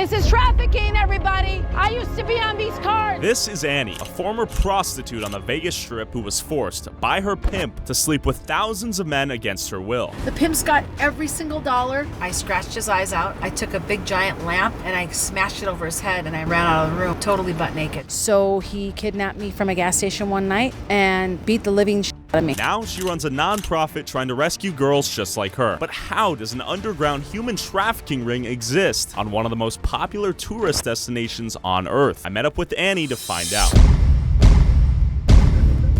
This is trafficking, everybody. I used to be on these cars. This is Annie, a former prostitute on the Vegas Strip who was forced by her pimp to sleep with thousands of men against her will. The pimps got every single dollar. I scratched his eyes out. I took a big giant lamp and I smashed it over his head and I ran out of the room totally butt naked. So he kidnapped me from a gas station one night and beat the living shit out of me. Now she runs a non-profit trying to rescue girls just like her. But how does an underground human trafficking ring exist on one of the most popular tourist destinations on Earth? I met up with Annie to find out.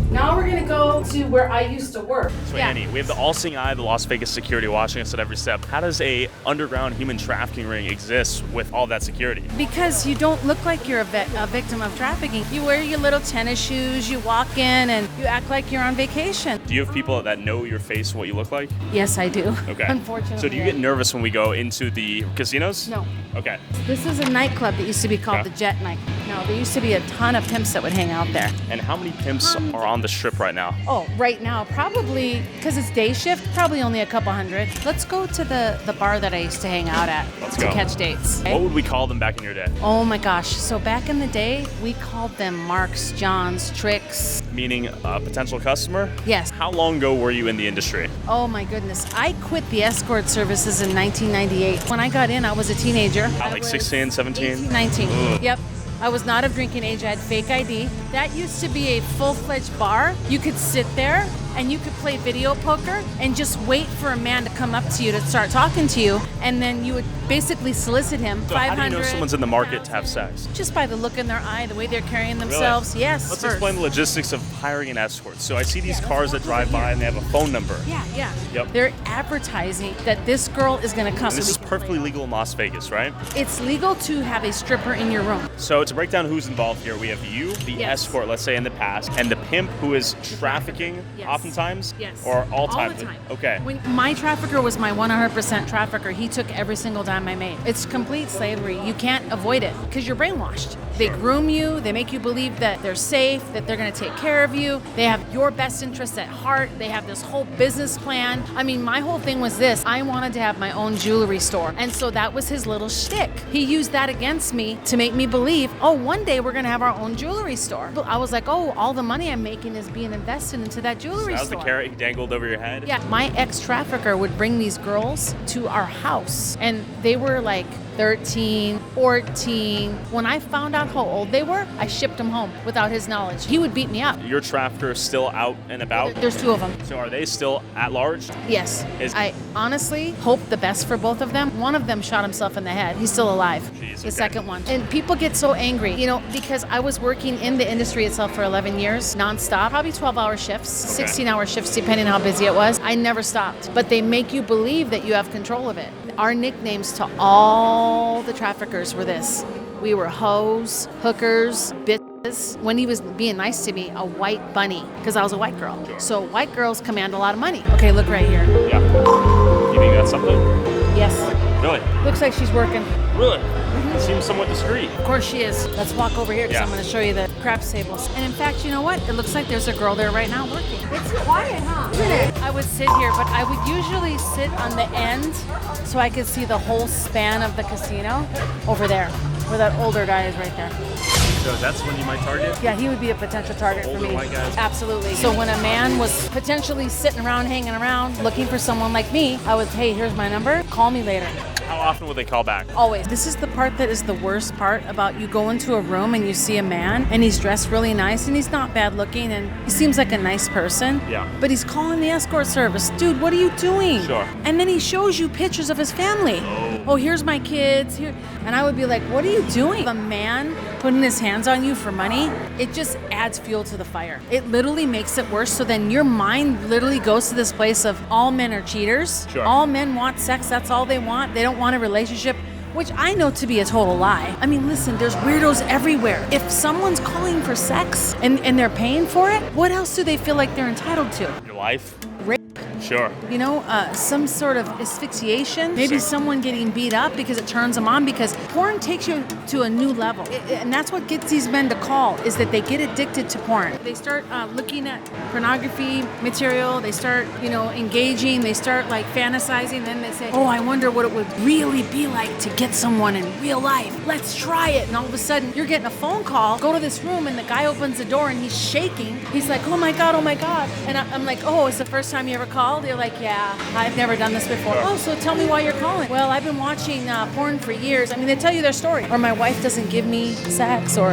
Now we're gonna go to where I used to work. So Annie, we have the all-seeing eye of the Las Vegas security watching us at every step. How does a underground human trafficking ring exist with all that security? Because you don't look like you're a victim of trafficking. You wear your little tennis shoes, you walk in, and you act like you're on vacation. Do you have people that know your face, what you look like? Yes, I do. Okay. Unfortunately. So do you get nervous when we go into the casinos? No. Okay. This is a nightclub that used to be called the Jet Night. No, there used to be a ton of pimps that would hang out there. And how many pimps are on the strip right now? Oh, right now, probably, because it's day shift, probably only a couple hundred. Let's go to the bar that I used to hang out at to catch dates. What would we call them back in your day? Oh my gosh. So back in the day, we called them Marks, Johns, Tricks. Meaning a potential customer? Yes. How long ago were you in the industry? Oh my goodness. I quit the escort services in 1998. When I got in, I was a teenager. Like 16, 17? 18, 19. Ugh. Yep. I was not of drinking age. I had fake ID. That used to be a full-fledged bar. You could sit there and you could play video poker and just wait for a man to come up to you to start talking to you, and then you would basically solicit him. So how do you know someone's in the market to have sex? Just by the look in their eye, the way they're carrying themselves. Really? Yes. Let's explain the logistics of hiring an escort. So I see these cars that drive by and they have a phone number. Yeah. Yep. They're advertising that this girl is going to come. And this is perfectly legal in Las Vegas, right? It's legal to have a stripper in your room. So to break down who's involved here, we have you, the escort, let's say in the past, and the pimp who is trafficking oftentimes? Yes. Or all time? All the time. Okay. When my trafficker was my 100% trafficker, he took every single dime I made. It's complete slavery. You can't avoid it because you're brainwashed. They groom you. They make you believe that they're safe, that they're going to take care of you. They have your best interests at heart. They have this whole business plan. I mean, my whole thing was this. I wanted to have my own jewelry store. And so that was his little shtick. He used that against me to make me believe, oh, one day we're going to have our own jewelry store. But I was like, oh, all the money I'm making is being invested into that jewelry store. That was the carrot he dangled over your head? Yeah. My ex-trafficker would bring these girls to our house, and they were like 13, 14. When I found out how old they were, I shipped them home without his knowledge. He would beat me up. Your trafficker is still out and about? There's two of them. So are they still at large? Yes. I honestly hope the best for both of them. One of them shot himself in the head. He's still alive. Jeez, the second one. And people get so angry, because I was working in the industry itself for 11 years, nonstop, probably 12-hour shifts, 16-hour shifts, depending on how busy it was. I never stopped. But they make you believe that you have control of it. Our nicknames to all the traffickers were this. We were hoes, hookers, bitches. When he was being nice to me, a white bunny, because I was a white girl. Sure. So white girls command a lot of money. Okay, look right here. Yeah. You think that's something? Yes. Really? Looks like she's working. Really? It seems somewhat discreet. Of course she is. Let's walk over here because I'm going to show you the craps tables. And in fact, you know what? It looks like there's a girl there right now working. It's quiet, huh? Isn't it? I would sit here, but I would usually sit on the end so I could see the whole span of the casino over there, where that older guy is right there. So that's when you might target? Yeah, he would be a potential target for me. White guys? Absolutely. So when a man was potentially sitting around, hanging around, looking for someone like me, I would, hey, here's my number. Call me later. How often would they call back? Always. This is the part that is the worst part about you go into a room and you see a man and he's dressed really nice and he's not bad looking and he seems like a nice person. Yeah. But he's calling the escort service. Dude, what are you doing? Sure. And then he shows you pictures of his family. Oh, here's my kids. Here. And I would be like, what are you doing? A man putting his hands on you for money, it just adds fuel to the fire. It literally makes it worse. So then your mind literally goes to this place of all men are cheaters. Sure. All men want sex. That's all they want. They don't want a relationship, which I know to be a total lie. I mean, listen, there's weirdos everywhere. If someone's calling for sex and they're paying for it, what else do they feel like they're entitled to? Your life? Rape, Sure. You know, some sort of asphyxiation, maybe someone getting beat up because it turns them on, because porn takes you to a new level. And that's what gets these men to call, is that they get addicted to porn. They start looking at pornography material, they start, engaging, they start like fantasizing, then they say, oh, I wonder what it would really be like to get someone in real life. Let's try it. And all of a sudden, you're getting a phone call, go to this room, and the guy opens the door and he's shaking. He's like, oh my God. And I'm like, oh, it's the first time you ever called? They're like, yeah, I've never done this before. Oh, so tell me why you're calling. Well, I've been watching porn for years. I mean, they tell you their story. Or my wife doesn't give me sex, or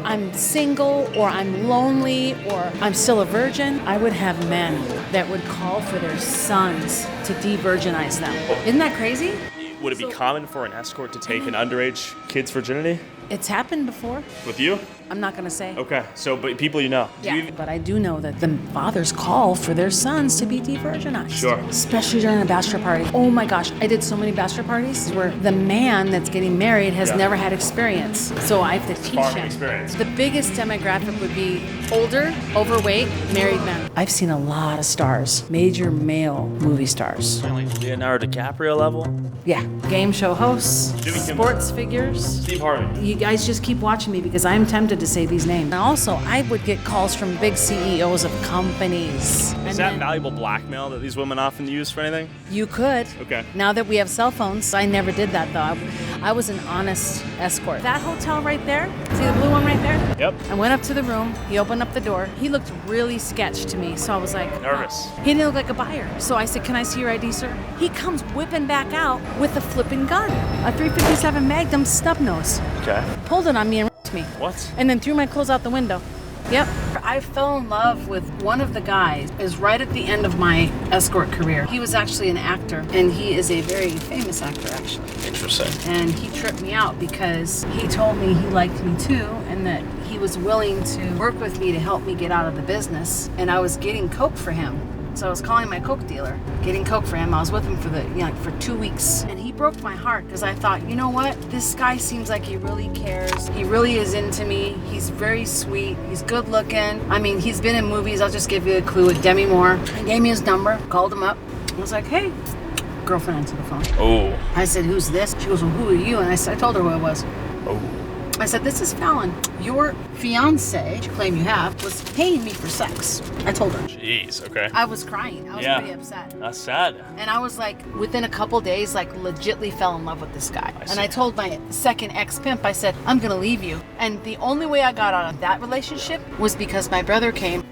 I'm single, or I'm lonely, or I'm still a virgin. I would have men that would call for their sons to de-virginize them. Isn't that crazy? Would it be common for an escort to take an underage kid's virginity? It's happened before. With you? I'm not going to say. Okay, so but people you know. Yeah, but I do know that the fathers call for their sons to be de-virginized. Sure. Especially during a bachelor party. Oh my gosh, I did so many bachelor parties where the man that's getting married has never had experience. So I have to teach him. Experience. The biggest demographic would be older, overweight, married men. I've seen a lot of stars, major male movie stars. Like Leonardo DiCaprio level? Yeah, game show hosts, Jimmy Kimmel. sports figures. Steve Harvey. You guys just keep watching me because I'm tempted to say these names. And also, I would get calls from big CEOs of companies. Is that valuable blackmail that these women often use for anything? You could. Okay. Now that we have cell phones, I never did that though. I was an honest escort. That hotel right there, see the blue one right there? Yep. I went up to the room, he opened up the door. He looked really sketch to me, so I was like... Nervous. He didn't look like a buyer. So I said, can I see your ID, sir? He comes whipping back out with a flipping gun. A .357 Magnum snub nose. Okay. Pulled it on me and me. What? And then threw my clothes out the window. Yep. I fell in love with one of the guys. It was right at the end of my escort career. He was actually an actor, and he is a very famous actor, actually. Interesting. And he tripped me out because he told me he liked me too, and that he was willing to work with me to help me get out of the business. And I was getting coke for him. So I was calling my coke dealer, getting coke for him. I was with him for 2 weeks. And he broke my heart because I thought, you know what? This guy seems like he really cares. He really is into me. He's very sweet. He's good looking. I mean, he's been in movies. I'll just give you a clue with Demi Moore. He gave me his number, called him up. I was like, hey. Girlfriend answered the phone. Oh. I said, who's this? She goes, well, who are you? And I told her who it was. Oh. I said, this is Fallon. Your fiance, which you claim you have, was paying me for sex. I told her. Jeez, okay. I was crying. I was pretty upset. That's sad. And I was like, within a couple days, like legitly fell in love with this guy. And I told my second ex-pimp, I said, I'm gonna leave you. And the only way I got out of that relationship was because my brother came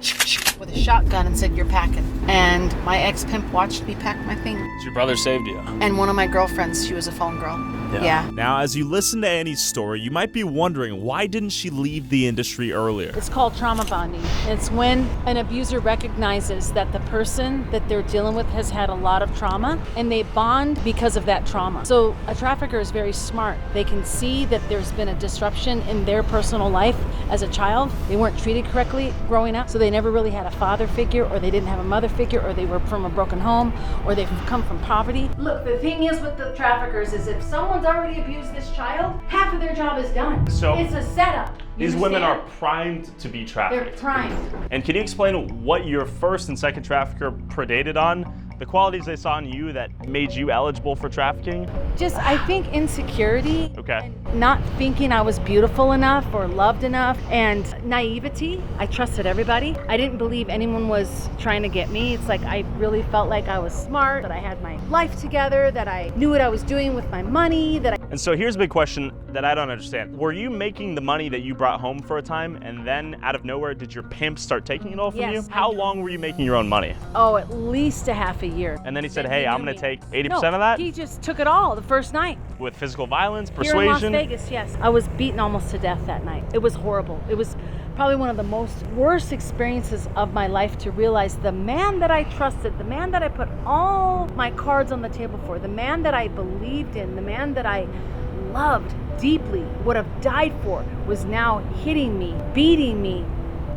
with a shotgun and said, you're packing. And my ex-pimp watched me pack my things. So your brother saved you. And one of my girlfriends, she was a phone girl. Yeah. Now, as you listen to Annie's story, you might be wondering, why didn't she leave the industry earlier? It's called trauma bonding. It's when an abuser recognizes that the person that they're dealing with has had a lot of trauma, and they bond because of that trauma. So a trafficker is very smart. They can see that there's been a disruption in their personal life as a child. They weren't treated correctly growing up, so they never really had a father figure, or they didn't have a mother figure, or they were from a broken home, or they've come from poverty. Look, the thing is with the traffickers is if someone's already abused this child, half of their job is done. So it's a setup. These women are primed to be trafficked. They're primed. And can you explain what your first and second trafficker predated on? The qualities they saw in you that made you eligible for trafficking? Just, I think insecurity. Okay. And not thinking I was beautiful enough or loved enough, and naivety. I trusted everybody. I didn't believe anyone was trying to get me. It's like I really felt like I was smart, that I had my life together, that I knew what I was doing with my money, that I... And so here's a big question that I don't understand. Were you making the money that you brought home for a time, and then out of nowhere, did your pimp start taking it all from you? How long were you making your own money? Oh, at least a half a year. And then he said, hey, I'm going to take 80% of No, that? he just took it all the first night. With physical violence, Here in Las persuasion? Vegas, yes. I was beaten almost to death that night. It was horrible. It was probably one of the worst experiences of my life to realize the man that I trusted, the man that I put all my cards on the table for, the man that I believed in, the man that I loved deeply, would have died for, was now hitting me, beating me,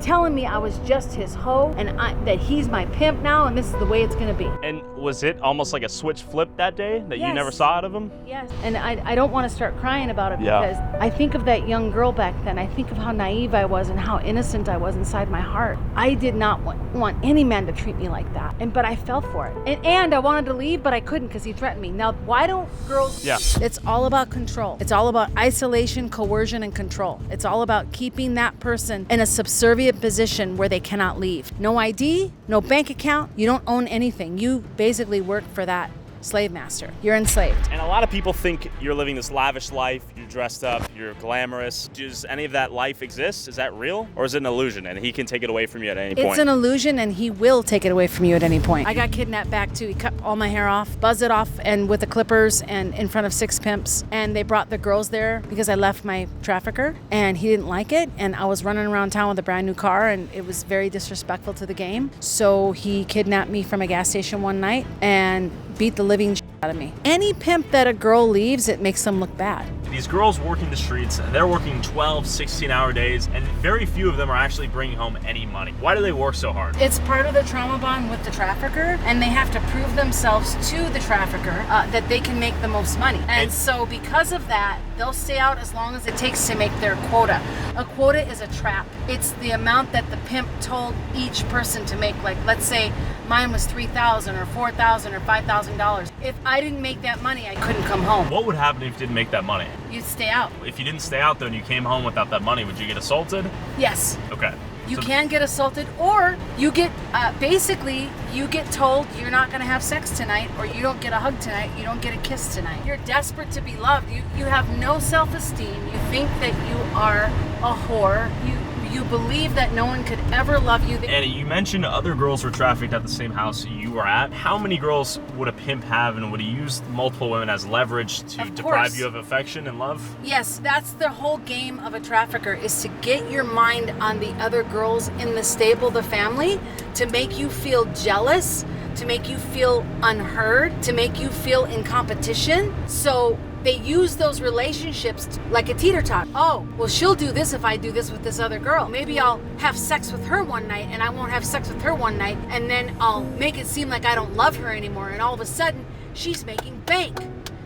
telling me I was just his hoe and that he's my pimp now and this is the way it's gonna be. And was it almost like a switch flip that day that you Yes. never saw out of him? Yes. And I don't want to start crying about it Yeah. because I think of that young girl back then. I think of how naive I was and how innocent I was inside my heart. I did not want any man to treat me like that. But I fell for it. And I wanted to leave, but I couldn't because he threatened me. Now, why don't girls... Yeah. It's all about control. It's all about isolation, coercion, and control. It's all about keeping that person in a subservient position where they cannot leave. No ID, no bank account. You don't own anything. You basically work for that slave master. You're enslaved. And a lot of people think you're living this lavish life, you're dressed up, you're glamorous. Does any of that life exist? Is that real? Or is it an illusion and he can take it away from you at any point? It's an illusion and he will take it away from you at any point. I got kidnapped back too. He cut all my hair off, buzzed it off and with the clippers and in front of 6 pimps. And they brought the girls there because I left my trafficker and he didn't like it. And I was running around town with a brand new car and it was very disrespectful to the game. So he kidnapped me from a gas station one night and beat the living shit out of me. Any pimp that a girl leaves, it makes them look bad. These girls working the streets, they're working 12, 16-hour days, and very few of them are actually bringing home any money. Why do they work so hard? It's part of the trauma bond with the trafficker, and they have to prove themselves to the trafficker that they can make the most money. And so because of that, they'll stay out as long as it takes to make their quota. A quota is a trap. It's the amount that the pimp told each person to make. Like, let's say mine was $3,000 or $4,000 or $5,000. If I didn't make that money, I couldn't come home. What would happen if you didn't make that money? You'd stay out. If you didn't stay out though and you came home without that money, would you get assaulted? Yes. Okay. You So can get assaulted, or you get, basically, you get told you're not gonna have sex tonight, or you don't get a hug tonight, you don't get a kiss tonight. You're desperate to be loved. You have no self-esteem. You think that you are a whore. You believe that no one could ever love you. Annie, you mentioned other girls were trafficked at the same house you were at. How many girls would a pimp have, and would he use multiple women as leverage to Of deprive course. you of affection and love? Yes, that's the whole game of a trafficker, is to get your mind on the other girls in the stable, the family, to make you feel jealous, to make you feel unheard, to make you feel in competition. So they use those relationships like a teeter-tot. Oh, well, she'll do this if I do this with this other girl. Maybe I'll have sex with her one night and I won't have sex with her one night, and then I'll make it seem like I don't love her anymore, and all of a sudden she's making bank.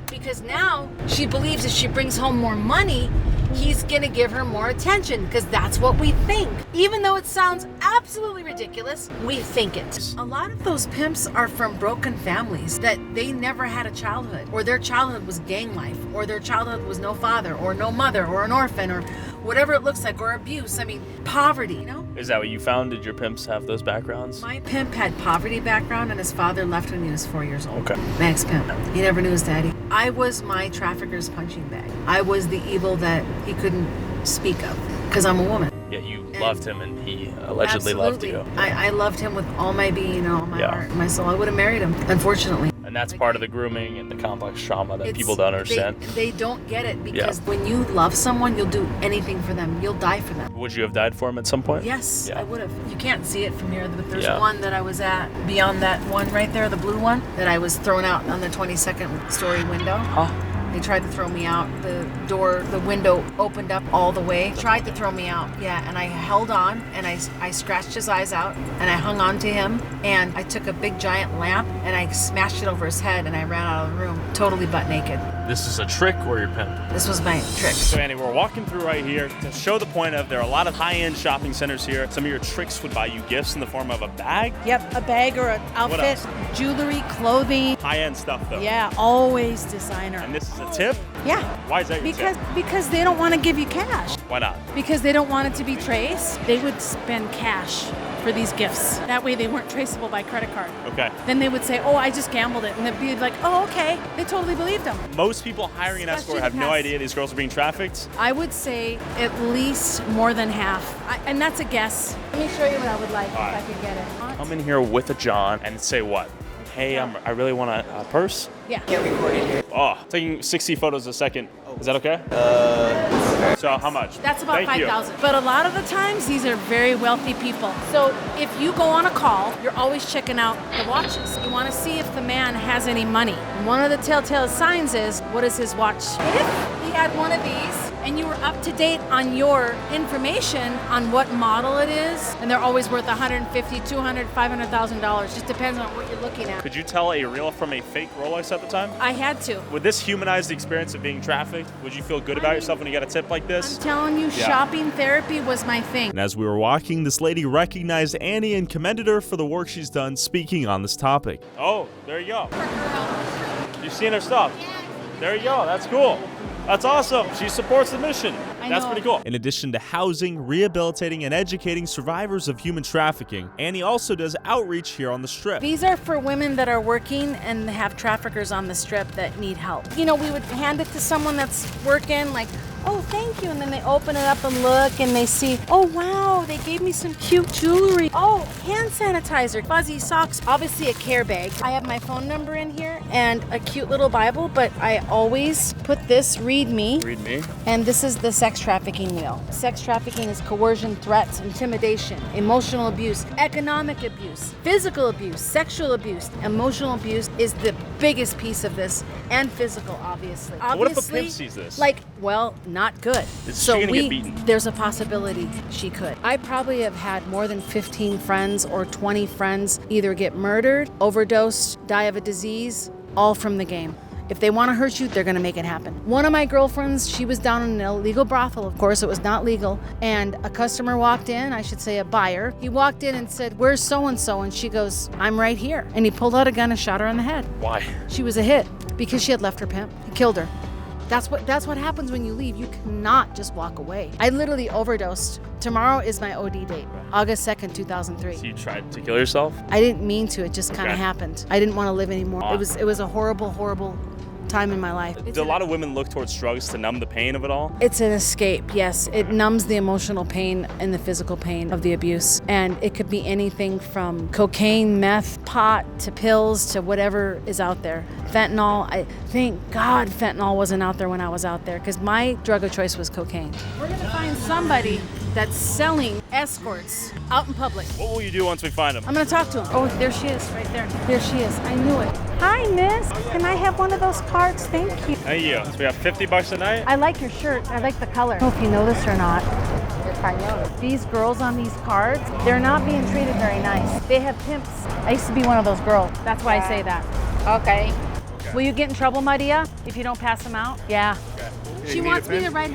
Because now she believes if she brings home more money, he's gonna give her more attention, because that's what we think. Even though it sounds absolutely ridiculous, we think it. A lot of those pimps are from broken families that they never had a childhood, or their childhood was gang life, or their childhood was no father, or no mother, or an orphan, or whatever it looks like, or abuse. I mean, poverty, you know? Is that what you found? Did your pimps have those backgrounds? My pimp had poverty background, and his father left when he was 4 years old. Okay. My ex-pimp. He never knew his daddy. I was my trafficker's punching bag. I was the evil that he couldn't speak of, because I'm a woman. Yeah, you loved him and he allegedly loved you. I loved him with all my being and all my Yeah. heart and my soul. I would have married him, unfortunately. And that's part of the grooming and the complex trauma that It's- people don't understand. They don't get it, because when you love someone, you'll do anything for them. You'll die for them. Would you have died for him at some point? Yes, Yeah. I would have. You can't see it from here, but there's Yeah. one that I was at beyond that one right there, the blue one, that I was thrown out on the 22nd story window. Huh? They tried to throw me out. The window opened up all the way. Tried to throw me out. Yeah, and I held on, and I scratched his eyes out, and I hung on to him, and I took a big giant lamp, and I smashed it over his head, and I ran out of the room, totally butt naked. This is a trick or your pimp? This was my trick. So Annie, we're walking through right here to show the point of there are a lot of high-end shopping centers here. Some of your tricks would buy you gifts in the form of a bag. Yep, a bag or an outfit, else? jewelry, clothing. High-end stuff though. Yeah, always designer. And this is a tip? Yeah. Why is that your tip? Because they don't want to give you cash. Why not? Because they don't want it to be traced. They would spend cash for these gifts. That way they weren't traceable by credit card. Okay. Then they would say, oh, I just gambled it. And they'd be like, oh, okay. They totally believed them. Most people hiring an escort have no idea these girls are being trafficked. I would say at least more than half. And that's a guess. Let me show you what I would like if I could get it. Come in here with a John and say what? Hey, I really want a purse. Yeah. Oh, taking 60 photos a second. Is that okay? So how much? That's about Thank you. 5,000. But a lot of the times, these are very wealthy people. So if you go on a call, you're always checking out the watches. You want to see if the man has any money. And one of the telltale signs is, what is his watch? If he had one of these, and you were up to date on your information on what model it is, and they're always worth $150, $200, $500,000. Just depends on what you're looking at. Could you tell a real from a fake Rolex at the time? I had to. Would this humanize the experience of being trafficked? Would you feel good about yourself when you get a tip like this? I'm telling you, shopping therapy was my thing. And as we were walking, this lady recognized Annie and commended her for the work she's done speaking on this topic. Oh, there you go. You've seen her stuff? There you go. That's cool. That's awesome. She supports the mission. That's pretty cool. In addition to housing, rehabilitating, and educating survivors of human trafficking, Annie also does outreach here on the Strip. These are for women that are working and have traffickers on the Strip that need help. You know, we would hand it to someone that's working, like, oh, thank you. And then they open it up and look and they see, oh, wow, they gave me some cute jewelry. Oh, hand sanitizer, fuzzy socks, obviously a care bag. I have my phone number in here and a cute little Bible, but I always put this, read me. Read me. And this is the sex trafficking wheel. Sex trafficking is coercion, threats, intimidation, emotional abuse, economic abuse, physical abuse, sexual abuse. Emotional abuse is the biggest piece of this, and physical, obviously. What if a pimp sees this? Like, well, not good. Is she gonna get beaten? There's a possibility she could. I probably have had more than 15 friends or 20 friends either get murdered, overdosed, die of a disease, all from the game. If they want to hurt you, they're going to make it happen. One of my girlfriends, she was down in an illegal brothel. Of course, it was not legal. And a customer walked in, I should say a buyer. He walked in and said, "Where's so-and-so?" And she goes, "I'm right here." And he pulled out a gun and shot her in the head. Why? She was a hit because she had left her pimp. He killed her. That's what happens when you leave. You cannot just walk away. I literally overdosed. Tomorrow is my OD date, August 2nd, 2003. So you tried to kill yourself? I didn't mean to. It just kind of happened. I didn't want to live anymore. It was a horrible, horrible time in my life. Do a lot of women look towards drugs to numb the pain of it all? It's an escape, yes. It numbs the emotional pain and the physical pain of the abuse. And it could be anything from cocaine, meth, pot, to pills, to whatever is out there. Fentanyl, I thank God fentanyl wasn't out there when I was out there, because my drug of choice was cocaine. We're gonna find somebody that's selling escorts out in public. What will you do once we find them? I'm gonna talk to him. Oh, there she is, right there. There she is, I knew it. Hi, miss, can I have one of those cards? Thank you. Thank you. So we have $50 a night? I like your shirt, I like the color. I don't know if you know this or not. These girls on these cards, they're not being treated very nice. They have pimps. I used to be one of those girls. That's why I say that. Okay. Will you get in trouble, Maria, if you don't pass them out? Yeah. She wants me to write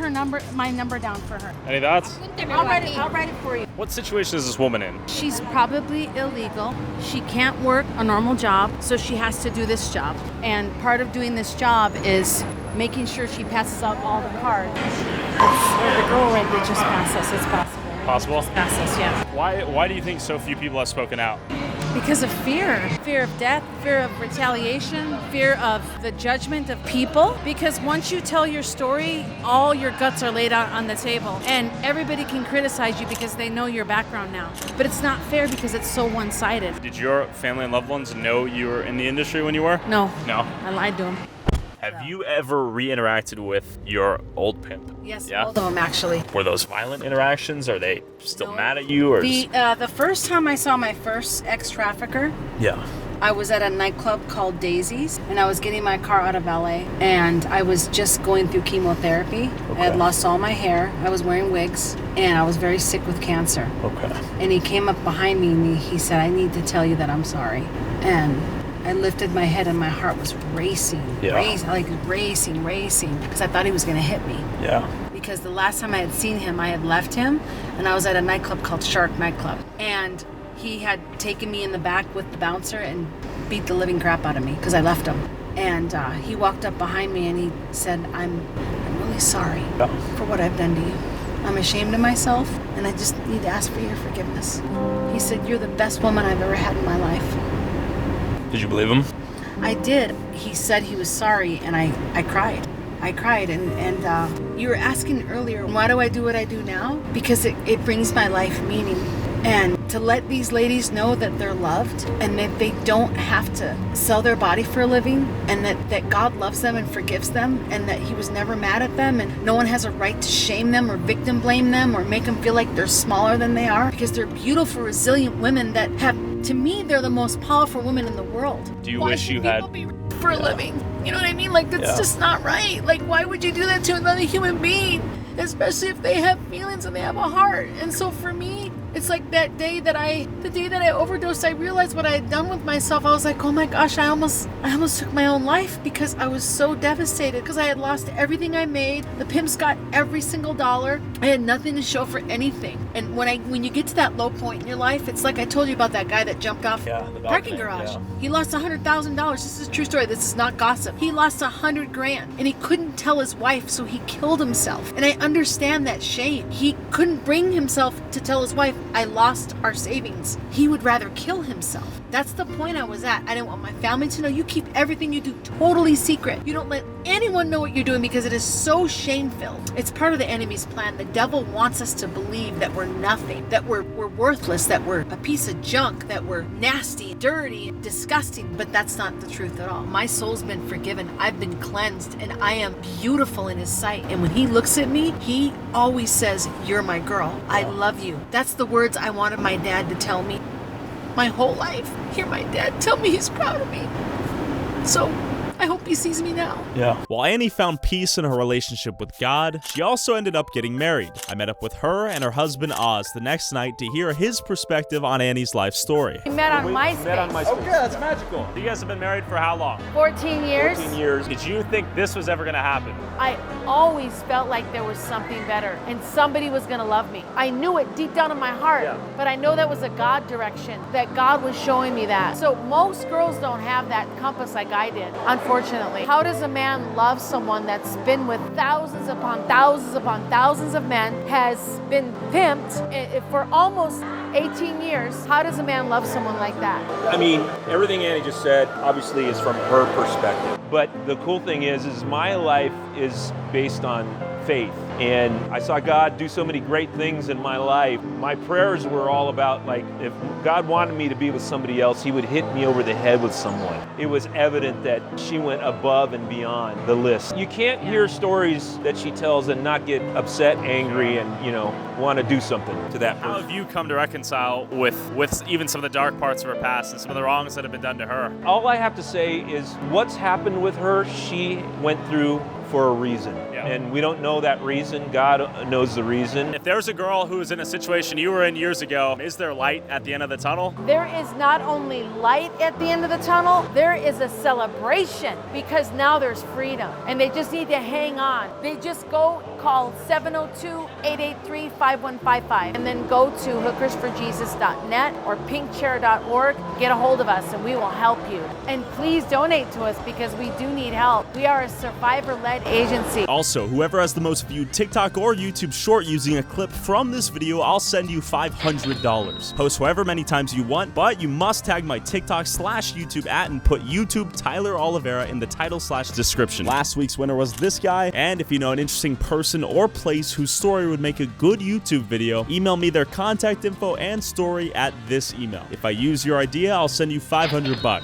my number down for her. Any thoughts? I'll write it for you. What situation is this woman in? She's probably illegal. She can't work a normal job, so she has to do this job. And part of doing this job is making sure she passes out all the cards. It's the girl right there just passed us. It's possible. Possible? Pass us, yeah. Why do you think so few people have spoken out? Because of fear. Fear of death, fear of retaliation, fear of the judgment of people. Because once you tell your story, all your guts are laid out on the table. And everybody can criticize you because they know your background now. But it's not fair because it's so one-sided. Did your family and loved ones know you were in the industry when you were? No. No? I lied to them. Have you ever re-interacted with your old pimp? Yes, Yeah? both of them actually. Were those violent interactions? Are they still mad at you? Or The first time I saw my first ex-trafficker, yeah. I was at a nightclub called Daisy's, and I was getting my car out of LA, and I was just going through chemotherapy. I had lost all my hair. I was wearing wigs, and I was very sick with cancer. Okay. And he came up behind me and he said, "I need to tell you that I'm sorry." And I lifted my head and my heart was racing, racing, because I thought he was going to hit me. Yeah. Because the last time I had seen him, I had left him, and I was at a nightclub called Shark Nightclub. And he had taken me in the back with the bouncer and beat the living crap out of me because I left him. And he walked up behind me and he said, I'm really sorry for what I've done to you. I'm ashamed of myself, and I just need to ask for your forgiveness. He said, "You're the best woman I've ever had in my life." Did you believe him? I did. He said he was sorry, and I cried. I cried, and you were asking earlier, why do I do what I do now? Because it brings my life meaning. And to let these ladies know that they're loved and that they don't have to sell their body for a living, and that God loves them and forgives them, and that he was never mad at them, and no one has a right to shame them or victim blame them or make them feel like they're smaller than they are, because they're beautiful, resilient women that have, to me, they're the most powerful women in the world. Do you wish you had for a living? You know what I mean? Like, that's just not right. Like, why would you do that to another human being? Especially if they have feelings and they have a heart. And so for me, it's like the day that I overdosed, I realized what I had done with myself. I was like, oh my gosh, I almost took my own life because I was so devastated because I had lost everything I made. The pimps got every single dollar. I had nothing to show for anything. And when you get to that low point in your life, it's like I told you about that guy that jumped off the parking garage. Yeah. He lost $100,000. This is a true story. This is not gossip. He lost $100,000 and he couldn't tell his wife, so he killed himself. And I understand that shame. He couldn't bring himself to tell his wife, I lost our savings. He would rather kill himself. That's the point I was at. I didn't want my family to know. You keep everything you do totally secret. You don't let anyone know what you're doing because it is so shame-filled. It's part of the enemy's plan. The devil wants us to believe that we're nothing, that we're worthless, that we're a piece of junk, that we're nasty, dirty, disgusting, but that's not the truth at all. My soul's been forgiven. I've been cleansed, and I am beautiful in his sight. And when he looks at me, he always says, you're my girl. I love you. That's the words I wanted my dad to tell me my whole life. Hear my dad tell me he's proud of me. So I hope he sees me now. Yeah. While Annie found peace in her relationship with God, she also ended up getting married. I met up with her and her husband Oz the next night to hear his perspective on Annie's life story. We met on MySpace. Okay, that's magical. You guys have been married for how long? 14 years. 14 years. Did you think this was ever going to happen? I always felt like there was something better and somebody was going to love me. I knew it deep down in my heart, but I know that was a God direction, that God was showing me that. So most girls don't have that compass like I did, unfortunately. How does a man love someone that's been with thousands upon thousands of men, has been pimped for almost 18 years? How does a man love someone like that? I mean, everything Annie just said obviously is from her perspective. But the cool thing is my life is based on faith. And I saw God do so many great things in my life. My prayers were all about, like, if God wanted me to be with somebody else, he would hit me over the head with someone. It was evident that she went above and beyond the list. You can't hear stories that she tells and not get upset, angry, and, want to do something to that person. How have you come to reconcile with even some of the dark parts of her past and some of the wrongs that have been done to her? All I have to say is what's happened with her, she went through for a reason. And we don't know that reason. God knows the reason. If there's a girl who is in a situation you were in years ago, is there light at the end of the tunnel? There is not only light at the end of the tunnel, there is a celebration because now there's freedom and they just need to hang on. They just go call 702-883-5155 and then go to hookersforjesus.net or pinkchair.org. Get a hold of us and we will help you. And please donate to us because we do need help. We are a survivor-led agency. Also, whoever has the most viewed TikTok or YouTube short using a clip from this video, I'll send you $500. Post however many times you want, but you must tag my TikTok/YouTube and put YouTube Tyler Oliveira in the title/description. Last week's winner was this guy, and if you know an interesting person or place whose story would make a good YouTube video, email me their contact info and story at this email. If I use your idea, I'll send you $500.